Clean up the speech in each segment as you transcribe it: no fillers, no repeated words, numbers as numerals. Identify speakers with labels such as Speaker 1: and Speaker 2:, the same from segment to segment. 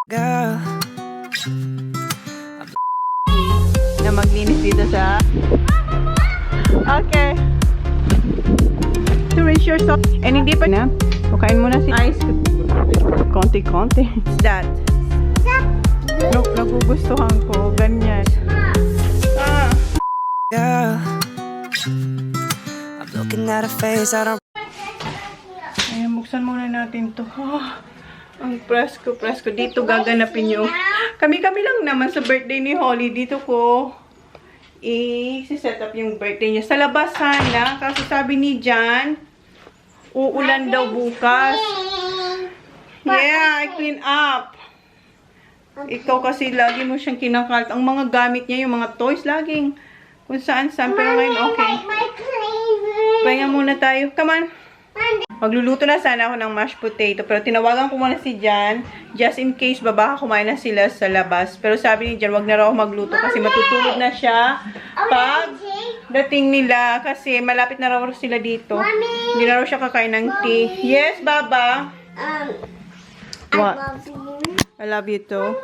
Speaker 1: Girl, na maglinis dito sa okay to rinse yourself and hindi pa na kukain muna si ice konti-konti. What's that? No, nagugustuhan ko ganyan. Girl, I'm looking at a face I don't. Ayan, buksan muna natin to. Ang presko. Dito gaganapin yung kami lang naman sa birthday ni Holly. Dito ko i-set up yung birthday niya. Sa labas sana. Kasi sabi ni Jan, uulan daw bukas. Yeah, I clean up. Ikaw kasi lagi mo siyang kinakalat. Ang mga gamit niya, yung mga toys, laging kung saan-saan. Pero ngayon, okay. Pahinga muna tayo. Come on. Magluluto na sana ako ng mashed potato. Pero tinawagan ko muna si Jan. Just in case, baka kumain na sila sa labas. Pero sabi ni Jan, wag na raw ako magluto. Kasi matutulog na siya pag dating nila. Kasi malapit na raw sila dito. Hindi na raw siya kakain ng tea. Yes, Baba? What? I love you too.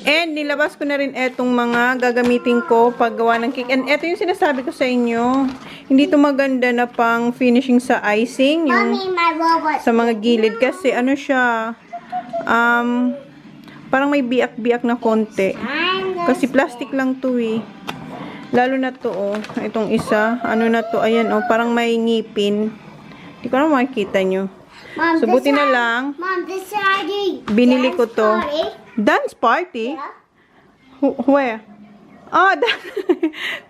Speaker 1: And nilabas ko na rin etong mga gagamitin ko paggawa ng cake. And eto yung sinasabi ko sa inyo. Hindi ito maganda na pang finishing sa icing. Yung sa mga gilid. Kasi ano siya, parang may biak-biak na konti. Kasi plastic lang to eh. Lalo na to oh. Itong isa. Ano na to? Ayan oh. Parang may ngipin. Hindi ko na makikita nyo. So buti na lang.
Speaker 2: Mom, this is
Speaker 1: binili ko to. Dance party?
Speaker 2: Yeah.
Speaker 1: Where? Ah,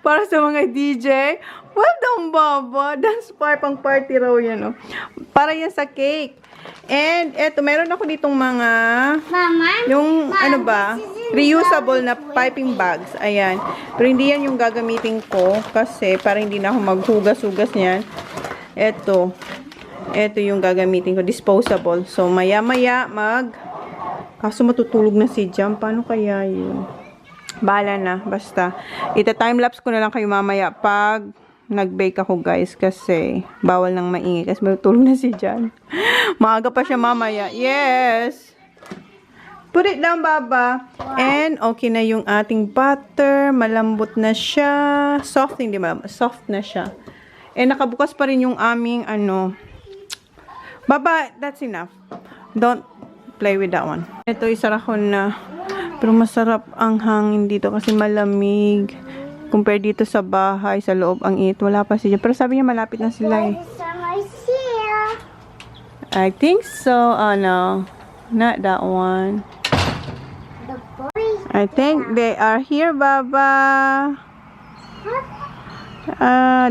Speaker 1: para sa mga DJ. Well done, Baba. Dance party, pang party raw yan, oh. Para yan sa cake. And, eto, meron ako ditong mga,
Speaker 2: Mama,
Speaker 1: yung, ano ba, reusable na piping bags. Ayan. Pero hindi yan yung gagamitin ko, kasi para hindi na ako maghugas-hugas niyan. Eto. Eto yung gagamitin ko. Disposable. So, maya-maya, kaso matutulog na si Jam. Paano kaya yun? Bahala na. Basta. Ita-timelapse ko na lang kayo mamaya pag nag-bake ako, guys. Kasi bawal nang maingay. Kasi matutulog na si Jan. Maaga pa siya mamaya. Yes! Put it down, Baba. And okay na yung ating butter. Malambot na siya. Soft, hindi malambot. Soft na siya. And nakabukas pa rin yung aming ano. Baba, that's enough. Don't play with that one. Ito, isara ko na. Pero masarap ang hangin dito kasi malamig. Compare dito sa bahay, sa loob, ang init. Wala pa siya. Pero sabi niya malapit na sila eh. I think so. Oh no. Not that one. I think they are here, Baba.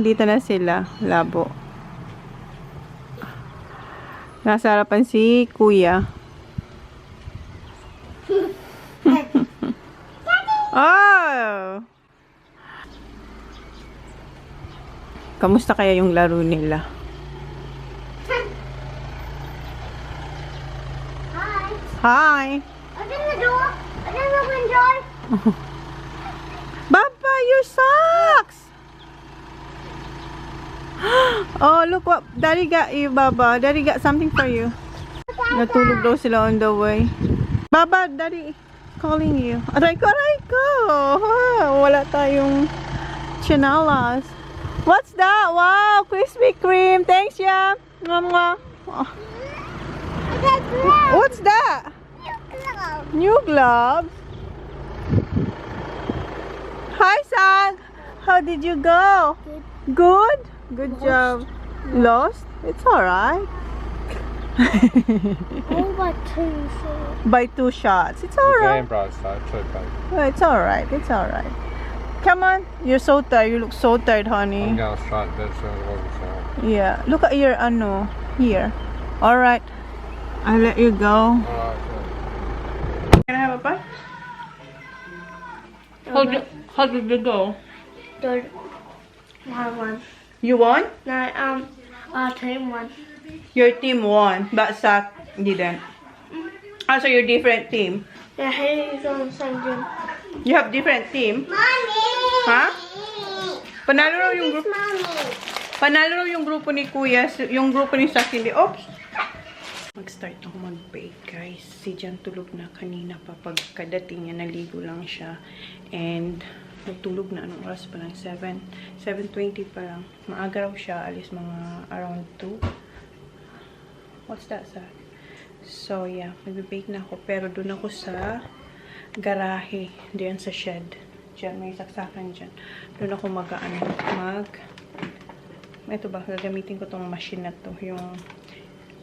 Speaker 1: Dito na sila. Labo. Nasa harapan si Kuya. Oh! Kamusta kaya yung laro nila? Hi!
Speaker 2: Open the door. Open the window.
Speaker 1: Baba, your socks! Oh, look what Daddy got you, Baba. Daddy got something for you. Natulog daw sila on the way. Baba, Daddy calling you. Aray ko, aray ko! Wala tayong chinalas. What's that? Wow, Krispy Kreme. Thanks, yeah. Mama. Oh. What's that? New gloves. Hi, Sang. How did you go? Good? Good job. Lost? It's alright. By 2 shots. It's alright. It's alright. It's alright. Come on. You're so tired. You look so tired, honey.
Speaker 3: I'm gonna start this one.
Speaker 1: Yeah. Look at your here. Alright. I'll let you go. Can I have a bite? How did you go?
Speaker 2: Third. I won.
Speaker 1: You won?
Speaker 2: No, our team won.
Speaker 1: Your team won, but Sak didn't. So you're different team.
Speaker 2: Yeah, he's on the same team.
Speaker 1: You have different team.
Speaker 2: Mommy!
Speaker 1: Ha? Panalo raw yung grupo.
Speaker 2: Mommy!
Speaker 1: Panalo raw yung grupo ni Kuya, yung grupo ni Sak hindi. Oops. Mag-start ako mag-bake, guys. Si Jan tulog na kanina pa. Pagkadating niya, naligo lang siya. And nagtulog na. Anong oras pa lang? 7:20 pa lang. Maaga raw siya. Alis mga around 2. What's that, Sak? So, yeah. Mag-bake na ako. Pero doon ako sa garahe. Diyan sa shed. Diyan. May saksakan dyan. Doon ako ito ba? Gagamitin ko tong machine na to. Yung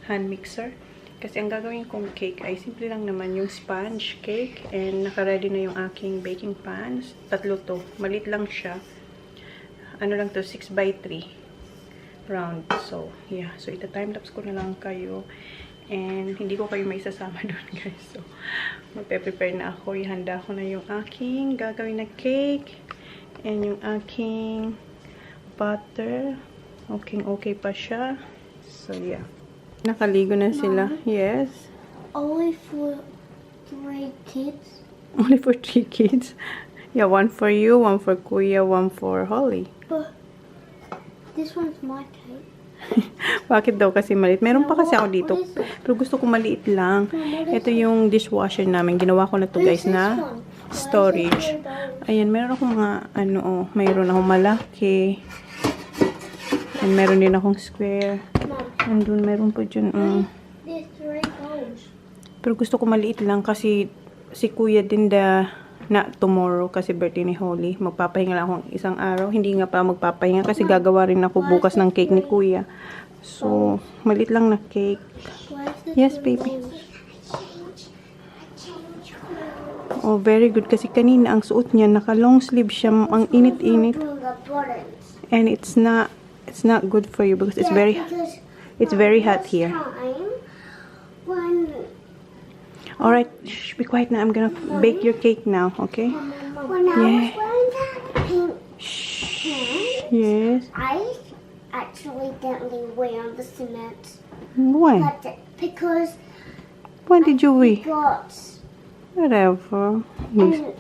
Speaker 1: hand mixer. Kasi ang gagawin kong cake ay simple lang naman yung sponge cake. And naka-ready na yung aking baking pans. 3 to. Malit lang siya. Ano lang to? 6x3 round. So, yeah. So, ita-timelapse ko na lang kayo. And hindi ko kayo may sasama doon, guys. So, magpe-prepare na ako. Ihanda ko na yung aking gagawin na cake. And yung aking butter. Okay pa siya. So, yeah. Nakaligo na sila. Yes.
Speaker 2: Only for 3 kids.
Speaker 1: Only for 3 kids? Yeah, 1 for you, 1 for Kuya, 1 for Holly.
Speaker 2: But this one's my cake.
Speaker 1: Bakit daw kasi maliit? Meron pa kasi ako dito. Pero gusto ko maliit lang. Ito yung dishwasher namin. Ginawa ko na to, guys, na storage. Ayan, meron akong mga, mayroon akong malaki. And meron din akong square. And dun, meron po dyan.
Speaker 2: There's 3 bowls.
Speaker 1: Pero gusto ko maliit lang kasi si Kuya din na tomorrow kasi birthday ni Holly. Magpapahinga lang akong isang araw. Hindi nga pa magpapahinga kasi gagawa rin ako bukas ng cake ni Kuya. So, maliit lang na cake. Yes, baby. Oh, very good. Kasi kanina ang suot niya, naka long sleeve siya. Ang init-init. And it's not good for you because it's very hot here. Alright, be quiet now. I'm gonna bake your cake now, okay?
Speaker 2: When I was wearing that pink pants,
Speaker 1: Yes.
Speaker 2: I accidentally weighed on the cement.
Speaker 1: When?
Speaker 2: Because
Speaker 1: When did you weigh?
Speaker 2: got
Speaker 1: Whatever.
Speaker 2: and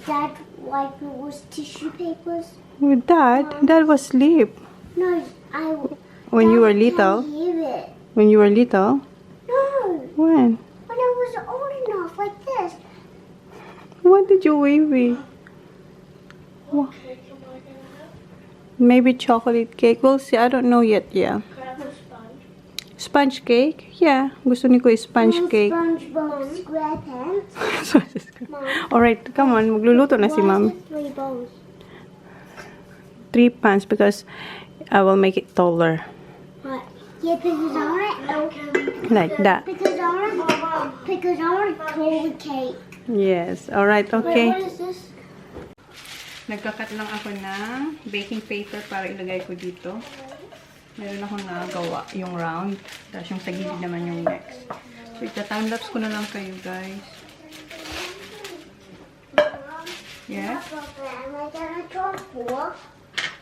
Speaker 2: Dad wiped it with tissue papers.
Speaker 1: With Dad? Dad was asleep.
Speaker 2: No,
Speaker 1: When you were
Speaker 2: Dad
Speaker 1: little?
Speaker 2: can't hear it.
Speaker 1: When you were little?
Speaker 2: No,
Speaker 1: When?
Speaker 2: when I was old enough, like this.
Speaker 1: What did you weigh with? Maybe chocolate cake. We'll see. I don't know yet. Yeah. Sponge cake? Yeah. Gusto ni ko is sponge cake.
Speaker 2: SpongeBob SquarePants.
Speaker 1: Alright, come on. Magluluto na si Mom.
Speaker 2: 3 bowls.
Speaker 1: 3 pans because I will make it taller.
Speaker 2: Right. Yeah, because I want
Speaker 1: Like that.
Speaker 2: because I want a taller cake.
Speaker 1: Yes. Alright, okay.
Speaker 2: Wait, what is this?
Speaker 1: Nagkakat lang ako ng baking paper para ilagay ko dito. Meron akong nagawa yung round. Tapos yung sa gilid naman yung next. So, ita-timelapse ko na lang kayo, guys. Yeah?
Speaker 2: Am I gonna draw 4?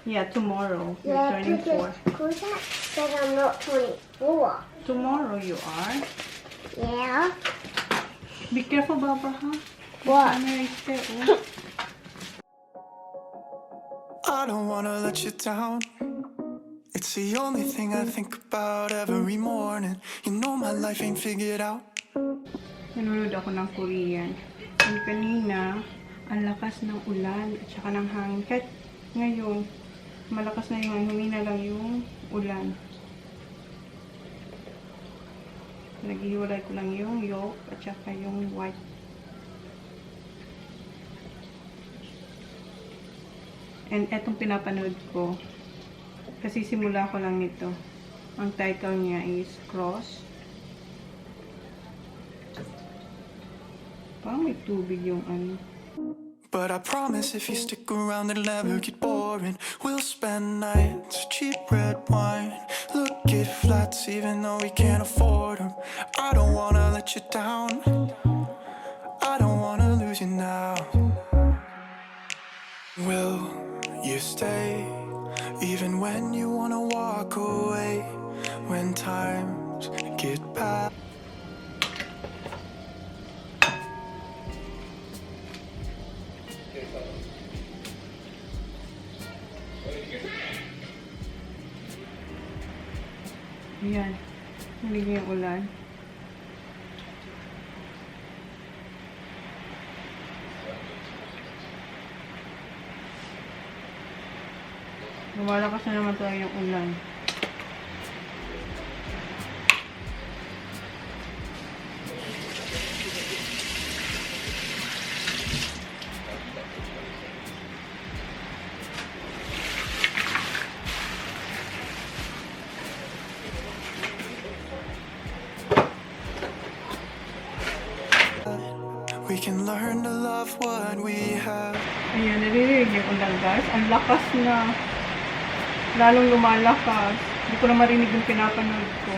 Speaker 1: Yeah, tomorrow. You're
Speaker 2: Yeah,
Speaker 1: turning 4.
Speaker 2: because that said I'm not 24.
Speaker 1: Tomorrow you are.
Speaker 2: Yeah.
Speaker 1: Be careful, Baba, ha?
Speaker 2: What?
Speaker 1: Camera is there, oh.
Speaker 4: I don't wanna let you down. It's the only thing I think about every morning. You know my life ain't figured out.
Speaker 1: Nanonood ako ng Korean. And kanina, ang lakas ng ulan at saka ng hangin. Kahit ngayon, malakas na yung humina lang yung ulan. Naghihiwalay ko lang yung yolk at saka yung white. And etong pinapanood ko, kasi simula ko lang nito. Ang title niya is Cross. Parang may tubig yung ano.
Speaker 4: But I promise if you stick around it'll never get boring. We'll spend nights, cheap red wine. Look at flats even though we can't afford them. I don't wanna let you down. I don't wanna lose you now. Will you stay even when you wanna walk away? When times get bad.
Speaker 1: Ayan. Naligay yung ulan. Lumalakas na naman tayo yung ulan.
Speaker 4: We can learn to love what we have.
Speaker 1: Ayan, naririnig yung ulan guys. Ang lakas na. Lalong lumalakas. Hindi ko na marinig yung pinapanood ko.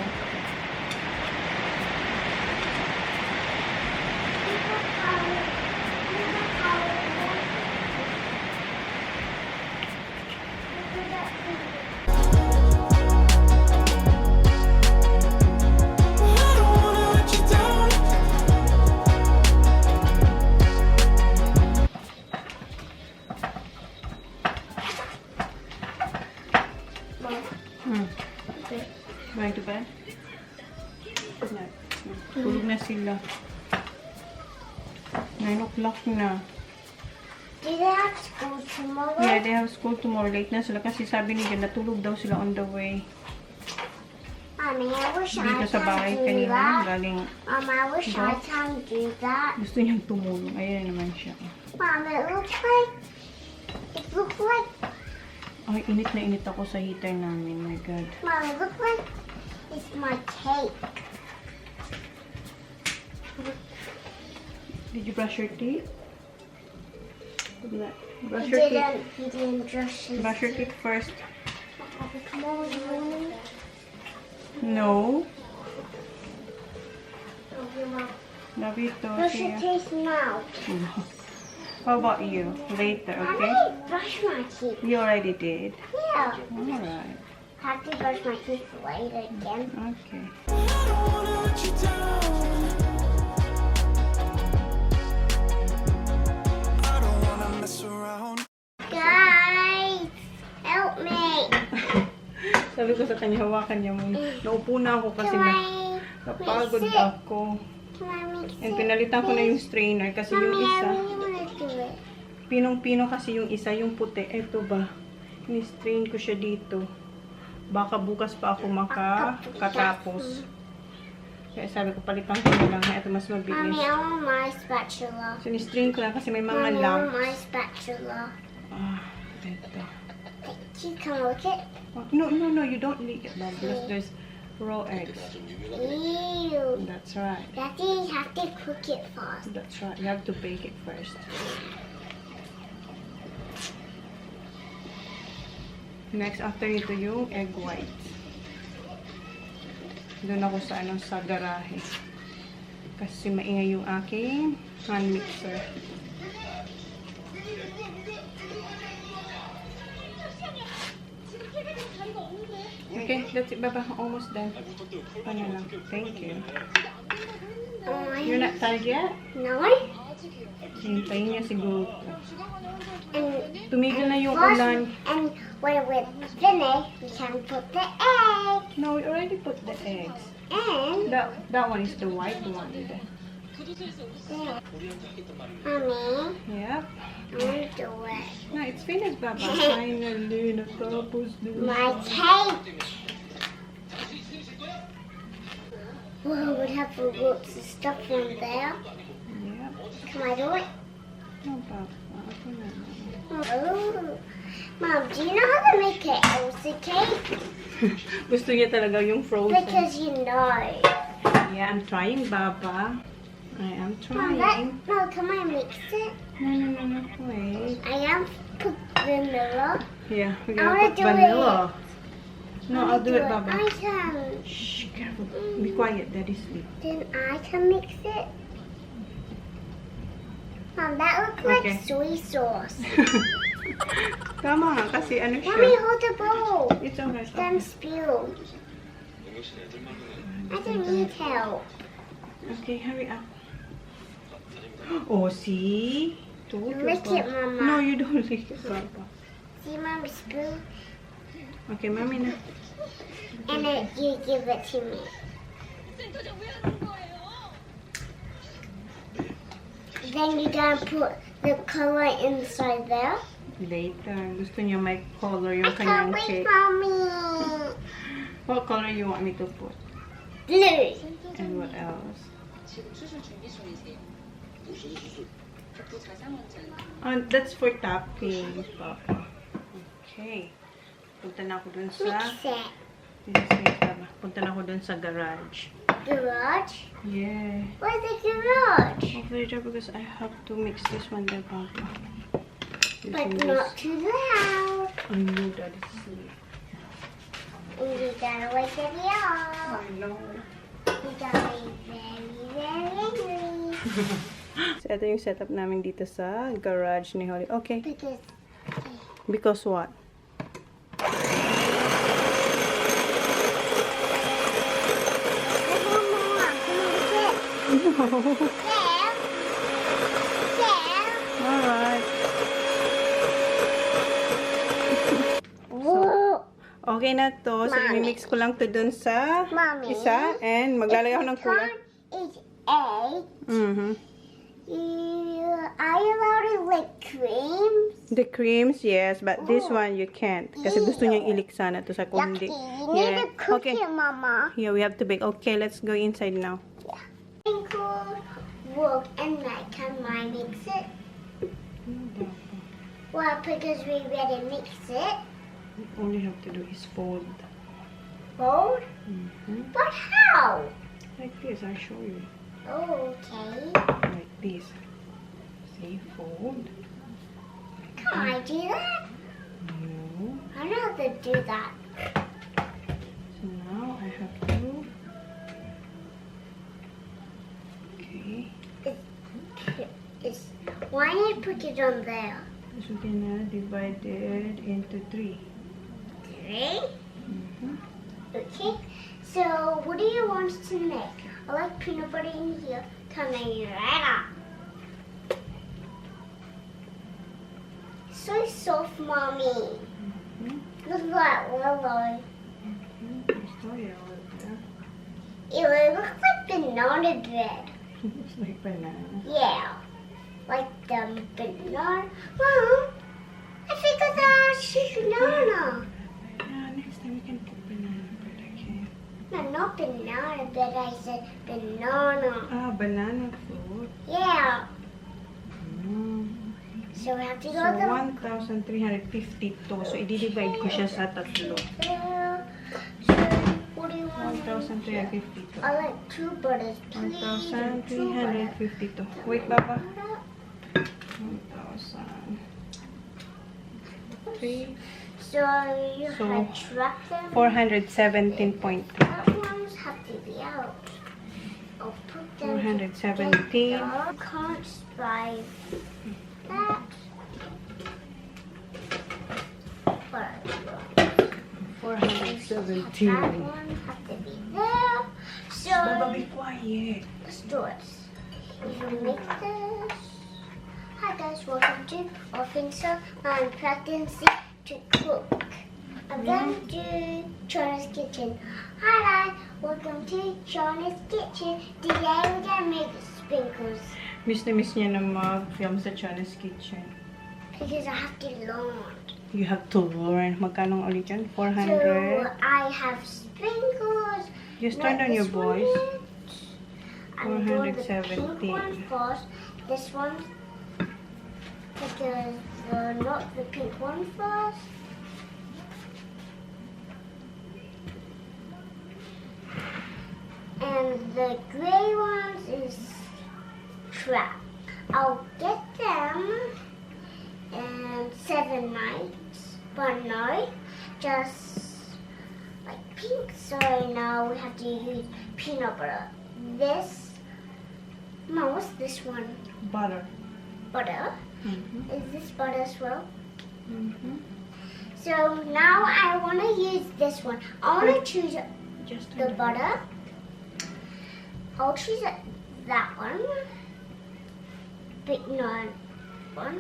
Speaker 1: Going to bed? Tulog na sila. 9 o'clock na.
Speaker 2: Do they have school tomorrow?
Speaker 1: Yeah, they have school tomorrow. Late na sila kasi sabi nila natulog daw sila on the way.
Speaker 2: Mommy, I wish I
Speaker 1: Dito sa bahay
Speaker 2: can do
Speaker 1: kanina.
Speaker 2: that.
Speaker 1: Galing
Speaker 2: I wish I can do that.
Speaker 1: gusto niyang tumulong. Ayan naman siya.
Speaker 2: Mom, it looks like,
Speaker 1: Ay, init na init ako sa heater namin. My God.
Speaker 2: Mom, it looks like it's my cake.
Speaker 1: Did you brush your teeth? Brush
Speaker 2: He
Speaker 1: your teeth.
Speaker 2: didn't brush his
Speaker 1: Brush your teeth first.
Speaker 2: Tomorrow morning.
Speaker 1: No.
Speaker 2: Okay, Mom.
Speaker 1: Love you too.
Speaker 2: Brush
Speaker 1: See
Speaker 2: your
Speaker 1: ya.
Speaker 2: teeth now.
Speaker 1: How about you? Later,
Speaker 2: I
Speaker 1: okay?
Speaker 2: might brush my teeth.
Speaker 1: You already did.
Speaker 2: Yeah.
Speaker 1: Alright.
Speaker 2: Have to brush my teeth later again.
Speaker 1: Okay.
Speaker 4: I don't wanna let you down. I don't wanna mess around.
Speaker 2: Guys, help me.
Speaker 1: Sabi ko sa kanya, hawakan niya mo. Naupo na ako kasi
Speaker 2: Can I
Speaker 1: napagod
Speaker 2: mix it?
Speaker 1: ako.
Speaker 2: Can I mix
Speaker 1: And
Speaker 2: it?
Speaker 1: pinalitan ko na yung strainer kasi yung
Speaker 2: Mommy, I
Speaker 1: isa,
Speaker 2: really want to do it.
Speaker 1: pinong-pino kasi yung isa, yung puti. Eto ba? Ni-strain ko siya dito. Baka bukas pa ako makatapos. Kaya sabi ko, palitan ko na lang. Ito mas
Speaker 2: Mommy,
Speaker 1: mabilis.
Speaker 2: I want my spatula.
Speaker 1: So, ni-strain ko lang kasi may mga
Speaker 2: Mommy, I
Speaker 1: lumps.
Speaker 2: want my spatula.
Speaker 1: Ah, ito.
Speaker 2: You can look it.
Speaker 1: No, you don't lick it, Mom, because there's raw eggs.
Speaker 2: Ew.
Speaker 1: That's right.
Speaker 2: Daddy, you have to cook it first.
Speaker 1: That's right. You have to bake it first. Next, after ito yung egg white. Doon ako sa garahe. Kasi maingay yung aking hand mixer. Okay, that's it, Baba. Almost done. Ano lang. Thank you. You're not tired yet?
Speaker 2: No.
Speaker 1: Hintayin niya siguro.
Speaker 2: And
Speaker 1: Tumigil na yung
Speaker 2: first,
Speaker 1: ulan.
Speaker 2: and when we're finished, we can put the egg.
Speaker 1: No, we already put the eggs.
Speaker 2: And
Speaker 1: That one is the white one.
Speaker 2: Mommy,
Speaker 1: Yep.
Speaker 2: I want to do it.
Speaker 1: No, it's finished, Baba. Finally, natapos na.
Speaker 2: My cake. Well, we have to put some stuff in there.
Speaker 1: Yep.
Speaker 2: Can I do it?
Speaker 1: No, Papa. Ako na.
Speaker 2: Oh. Mom, do you know how to make an Elsa cake?
Speaker 1: Gusto niya talaga yung frozen.
Speaker 2: Because you know.
Speaker 1: Yeah, I'm trying, Baba. I am
Speaker 2: Mom,
Speaker 1: trying.
Speaker 2: no, can I mix it?
Speaker 1: No. Wait.
Speaker 2: I am put vanilla.
Speaker 1: Yeah, we're
Speaker 2: I
Speaker 1: gonna
Speaker 2: wanna
Speaker 1: put
Speaker 2: do
Speaker 1: vanilla. No,
Speaker 2: I
Speaker 1: I'll do it, Baba.
Speaker 2: I can.
Speaker 1: Shh, careful. Be quiet, Daddy's sleep.
Speaker 2: Then I can mix it. Mom, that looks like
Speaker 1: Okay.
Speaker 2: soy sauce.
Speaker 1: Tama nga, kasi ano siya.
Speaker 2: Mommy, hold the bowl.
Speaker 1: It's alright.
Speaker 2: Then spill. I don't need help.
Speaker 1: Okay, hurry up. Oh, see? Told you,
Speaker 2: Lick it,
Speaker 1: Papa.
Speaker 2: Mama.
Speaker 1: No, you don't lick it, Papa.
Speaker 2: See, Mommy, spill.
Speaker 1: Okay, Mommy na.
Speaker 2: And then you give it to me. Then you gotta put the color inside there.
Speaker 1: Later. Gusto niya may color yung
Speaker 2: I can't
Speaker 1: kanyang
Speaker 2: wait,
Speaker 1: cake.
Speaker 2: Mommy.
Speaker 1: What color you want me to put?
Speaker 2: Blue.
Speaker 1: And what else? That's for toppings, Papa. Okay. Punta na ako dun sa...
Speaker 2: Mix it.
Speaker 1: Punta na ako dun sa garage.
Speaker 2: Garage?
Speaker 1: Yeah.
Speaker 2: Where's the garage?
Speaker 1: Over there because I have to mix this one there, Papa.
Speaker 2: But
Speaker 1: Using
Speaker 2: not
Speaker 1: this.
Speaker 2: too loud.
Speaker 1: I know that is asleep.
Speaker 2: And you gotta wake it up.
Speaker 1: I know.
Speaker 2: You gotta be very, very angry.
Speaker 1: So, ito yung setup namin dito sa garage ni Holly. Okay.
Speaker 2: Because
Speaker 1: Because what?
Speaker 2: there's one more. Come on, sit. There. There.
Speaker 1: Alright.
Speaker 2: Whoa.
Speaker 1: Okay na to. So,
Speaker 2: Mommy.
Speaker 1: i-mix ko lang to dun sa
Speaker 2: Mommy.
Speaker 1: isa. And maglalagay ako ng kulay.
Speaker 2: Can't eat egg.
Speaker 1: Mm-hmm.
Speaker 2: Are you allowed to lick creams?
Speaker 1: The creams, yes. But this one, you can't. Kasi gusto niyang iliksa na to sa
Speaker 2: Yucky.
Speaker 1: kundi.
Speaker 2: You need to cook
Speaker 1: Okay.
Speaker 2: it, Mama.
Speaker 1: Yeah, we have to bake. Okay, let's go inside now.
Speaker 2: Sprinkle, work, and night. Can I mix it? Well, because we already mix it.
Speaker 1: All you have to do is fold.
Speaker 2: Fold?
Speaker 1: Mm-hmm.
Speaker 2: But how?
Speaker 1: Like this, I'll show you.
Speaker 2: Oh, okay.
Speaker 1: Like this. See, fold.
Speaker 2: Can I do that?
Speaker 1: No.
Speaker 2: I know how to do that.
Speaker 1: So now I have to. Okay.
Speaker 2: Why did I put it on there?
Speaker 1: So we're gonna divide it into 3.
Speaker 2: 3?
Speaker 1: Mm-hmm.
Speaker 2: Okay. So, what do you want to make? I like peanut butter in here. Coming right up. So soft, Mommy. Look at that willow. It looks like banana bread.
Speaker 1: It's like banana.
Speaker 2: Yeah. Like the banana. Mom, I figured that's banana.
Speaker 1: Yeah, next time we can put banana bread, okay?
Speaker 2: No, not banana bread. I said banana.
Speaker 1: Ah, banana fruit.
Speaker 2: Yeah.
Speaker 1: Mm.
Speaker 2: So we have to
Speaker 1: So,
Speaker 2: go to
Speaker 1: 1,352. So, i-divide ko siya sa 3.
Speaker 2: there. So, what do you want?
Speaker 1: 1,352.
Speaker 2: I like 2 butters, please.
Speaker 1: 1,352. Wait, Papa. 1,003.
Speaker 2: So you
Speaker 1: So,
Speaker 2: had track them.
Speaker 1: 417.3.
Speaker 2: That ones have to be out. I'll put them
Speaker 1: 417.
Speaker 2: together. Can't buy that. But
Speaker 1: 417.
Speaker 2: that one have to be there. So
Speaker 1: Baba, be quiet.
Speaker 2: let's do it. You make this. Hi guys, welcome to Officer. I'm practicing to cook. I'm going to Chona's kitchen. Hi guys, welcome to Chona's kitchen. Today we're gonna make sprinkles
Speaker 1: Miss na miss niya na mag-film sa Chona's kitchen.
Speaker 2: because I have to learn.
Speaker 1: You have to learn. Magkano ulit yan?
Speaker 2: So
Speaker 1: 400?
Speaker 2: I have sprinkles.
Speaker 1: Just turn
Speaker 2: Not
Speaker 1: on your
Speaker 2: this one
Speaker 1: voice.
Speaker 2: yet. I'm doing the pink
Speaker 1: 417.
Speaker 2: one first. This one because not the pink one first. And the gray ones is trap. I'll get them in 7 nights, but no, just like pink. So now we have to use peanut butter. This, Mom, what's this one?
Speaker 1: Butter.
Speaker 2: butter. Is this butter as well? So now I want to use this one. I want to choose the butter. I'll choose that one. But no, one.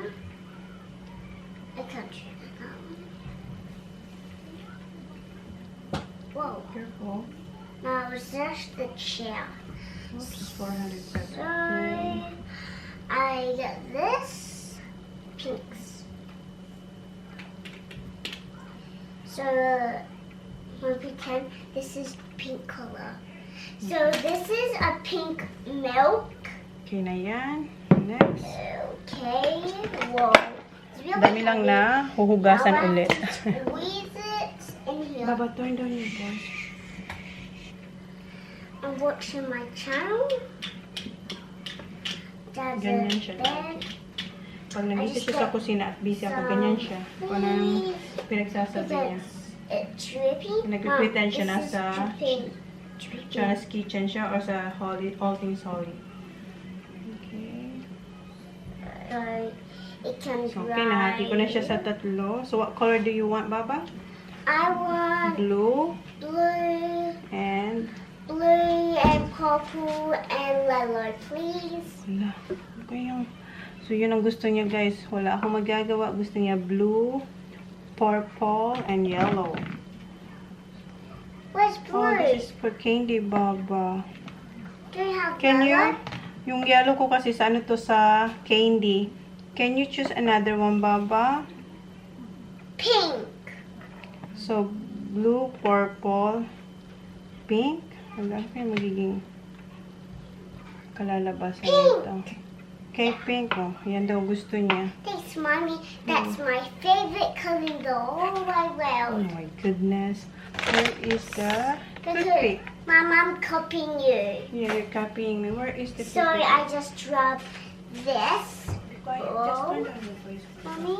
Speaker 2: I can't choose that one. Whoa.
Speaker 1: Careful.
Speaker 2: Now it's just the chair.
Speaker 1: This is 400
Speaker 2: So I get this pinks. So we'll pretend this is pink color. So this is a pink milk.
Speaker 1: Okay na yan. Next.
Speaker 2: Okay. Whoa. It's really
Speaker 1: Dami lang na huhugasan
Speaker 2: Now I
Speaker 1: ulit.
Speaker 2: have to squeeze it in here.
Speaker 1: Baba, turn down your voice.
Speaker 2: I'm watching my channel. There's
Speaker 1: Ganyan
Speaker 2: a
Speaker 1: siya.
Speaker 2: bed.
Speaker 1: Pag nandito siya sa kusina at busy ako, ganyan siya. Kung anong pinagsasabi niya.
Speaker 2: It's dripping.
Speaker 1: Nagpipretend siya
Speaker 2: This is
Speaker 1: nasa
Speaker 2: dripping.
Speaker 1: Chona's kitchen siya or sa Holly, All Things Holly. Okay.
Speaker 2: So it can
Speaker 1: So,
Speaker 2: dry.
Speaker 1: okay, nahati ko na siya sa tatlo. So, what color do you want, Baba?
Speaker 2: I want
Speaker 1: Blue
Speaker 2: blue
Speaker 1: and...
Speaker 2: and purple and yellow, please.
Speaker 1: Wala. Ano kaya? So, yun ang gusto niya, guys. Wala akong magagawa. Gusto niya blue, purple, and yellow.
Speaker 2: Where's blue?
Speaker 1: Oh, this is for candy, Baba.
Speaker 2: Do you have
Speaker 1: Can you?
Speaker 2: yellow?
Speaker 1: Yung yellow ko kasi sa ano to sa candy. Can you choose another one, Baba?
Speaker 2: Pink.
Speaker 1: So, blue, purple, pink. Wala kaya magiging kalalabasan nito. Okay, pink. Oh, yan daw gusto niya.
Speaker 2: Thanks, Mommy. That's my favorite color in the whole wide
Speaker 1: Oh
Speaker 2: world.
Speaker 1: my goodness. Where is the
Speaker 2: Because,
Speaker 1: toothpick?
Speaker 2: Mom, I'm copying you.
Speaker 1: Yeah, you're copying me. Where is the
Speaker 2: Sorry,
Speaker 1: toothpick?
Speaker 2: I just dropped this.
Speaker 1: Quiet, just turn down your voice.
Speaker 2: Mommy,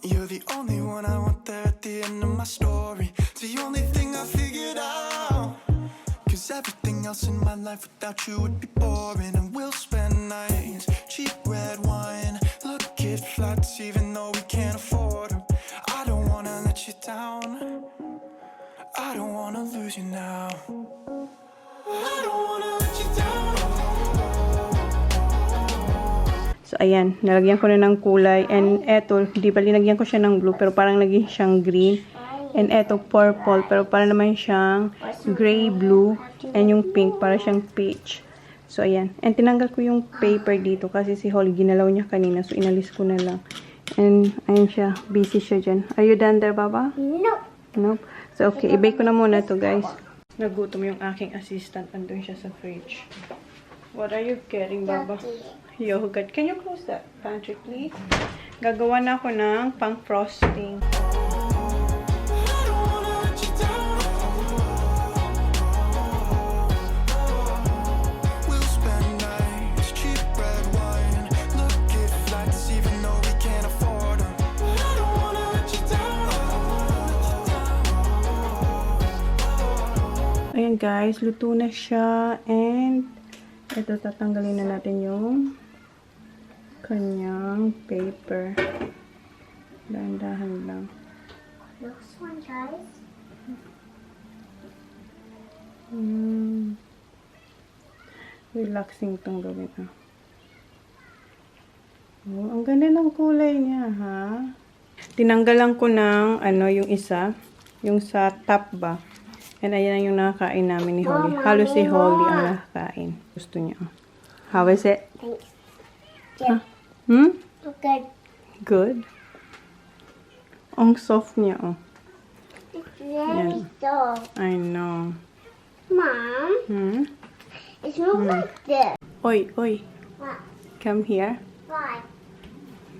Speaker 4: You're the only one I want there at the end of my story. It's the only thing I figured out. Cause everything else in my life without you would be boring. And we'll spend nights, cheap red wine. Look at flights even though we can't afford them. I don't wanna let you down. I don't wanna lose you now. I don't wanna let you down.
Speaker 1: So, ayan. Nalagyan ko na ng kulay. And eto, di ba linagyan ko siya ng blue, pero parang naging siyang green. And eto, purple, pero parang naman siyang gray-blue. And yung pink, para siyang peach. So, ayan. And tinanggal ko yung paper dito kasi si Holly, ginalaw niya kanina. So, inalis ko na lang. And, ayan siya. Busy siya dyan. Are you done there, Baba?
Speaker 2: nope.
Speaker 1: Nope. So, okay. I-bake ko na muna to, guys. Nagutom yung aking assistant. Andun siya sa fridge. What are you getting, Baba? Yogurt. Can you close that pantry, please? Gagawa na ako ng pang-frosting.
Speaker 4: We'll spend nights, cheap red wine. Look at flights even though we can't afford them. I don't wanna let you down.
Speaker 1: Ayan guys, luto na siya. And ito, tatanggalin na natin yung kanyang paper. Dahan-dahan lang.
Speaker 2: Looks one, guys.
Speaker 1: Relaxing itong gawin. Oh, ang ganda ng kulay niya, ha? Tinanggalan ko ng, ano, yung isa. Yung sa top ba. And ayan yung nakakain namin ni Holly. Halos si Holly ang nakakain. Gusto niya. How is it?
Speaker 2: Thanks.
Speaker 1: Huh? Hmm?
Speaker 2: Good.
Speaker 1: Good. Ang soft niya, oh.
Speaker 2: It's very dull.
Speaker 1: I know.
Speaker 2: Mom,
Speaker 1: Hmm?
Speaker 2: it's not like this.
Speaker 1: Oi, oi.
Speaker 2: What?
Speaker 1: Come here.
Speaker 2: Why?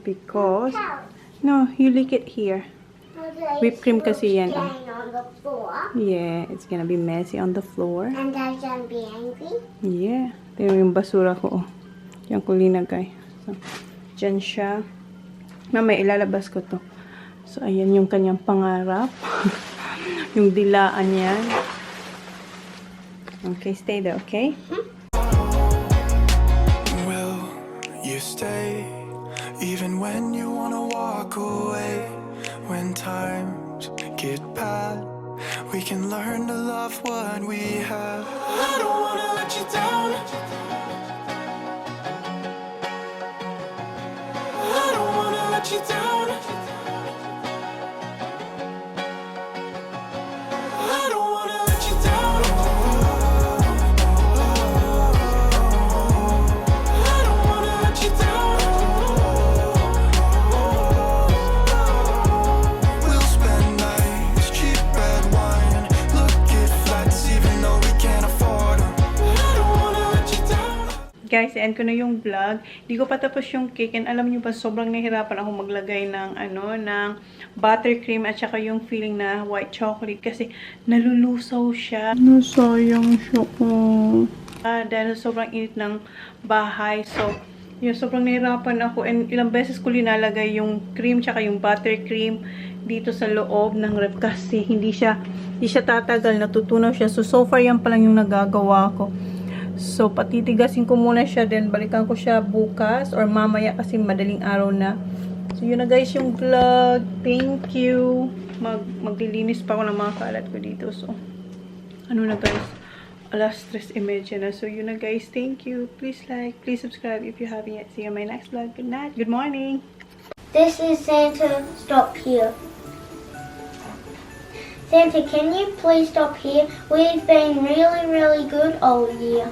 Speaker 1: Because...
Speaker 2: How?
Speaker 1: No, you lick it here. Whipped cream kasi yan, oh.
Speaker 2: Stand on the floor.
Speaker 1: Yeah, it's gonna be messy on the floor.
Speaker 2: And Dad's gonna be angry.
Speaker 1: Yeah. Tingnan yung basura ko, oh. Yan ko linagay. So, dyan siya. Mamaya, ilalabas ko to. So, ayan yung kanyang pangarap. Yung dilaan yan. Okay, stay there, okay?
Speaker 4: Well, you stay, even when you wanna walk away. When times get bad, we can learn to love what we have. I don't wanna let you down. I don't wanna let you down. I don't wanna let you down. I don't wanna let you down. We'll spend nights, cheap red wine, look at flats even though we can't afford them. I don't wanna let you down.
Speaker 1: Guys, end ko na yung vlog. Hindi ko pa tapos yung cake. And alam nyo ba, sobrang nahirapan ako maglagay ng, ng buttercream at saka yung feeling na white chocolate. Kasi nalulusaw siya. Nasayang siya ko. Dahil sobrang init ng bahay. So, yun, sobrang nahirapan ako. And ilang beses ko linalagay yung cream tsaka yung buttercream dito sa loob ng ref. Kasi hindi siya tatagal. Natutunaw siya. So far yan pa lang yung nagagawa ko. So, patitigasin ko muna siya, then balikan ko siya bukas or mamaya kasi madaling araw na. So, yun na guys yung vlog. Thank you. Maglilinis pa ako ng mga kalat ko dito. So, ano na guys, 3:30 na. So, yun na guys. Thank you. Please like, please subscribe if you haven't yet. See you on my next vlog. Good night. Good morning.
Speaker 2: This is Santa. Stop here. Santa, can you please stop here? We've been really, really good all year.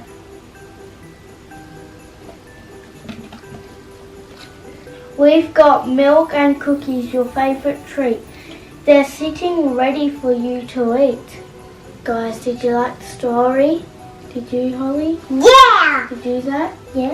Speaker 2: We've got milk and cookies, your favourite treat. They're sitting ready for you to eat. Guys, did you like the story? Did you, Holly?
Speaker 5: Yeah!
Speaker 2: Did you do that? Yeah?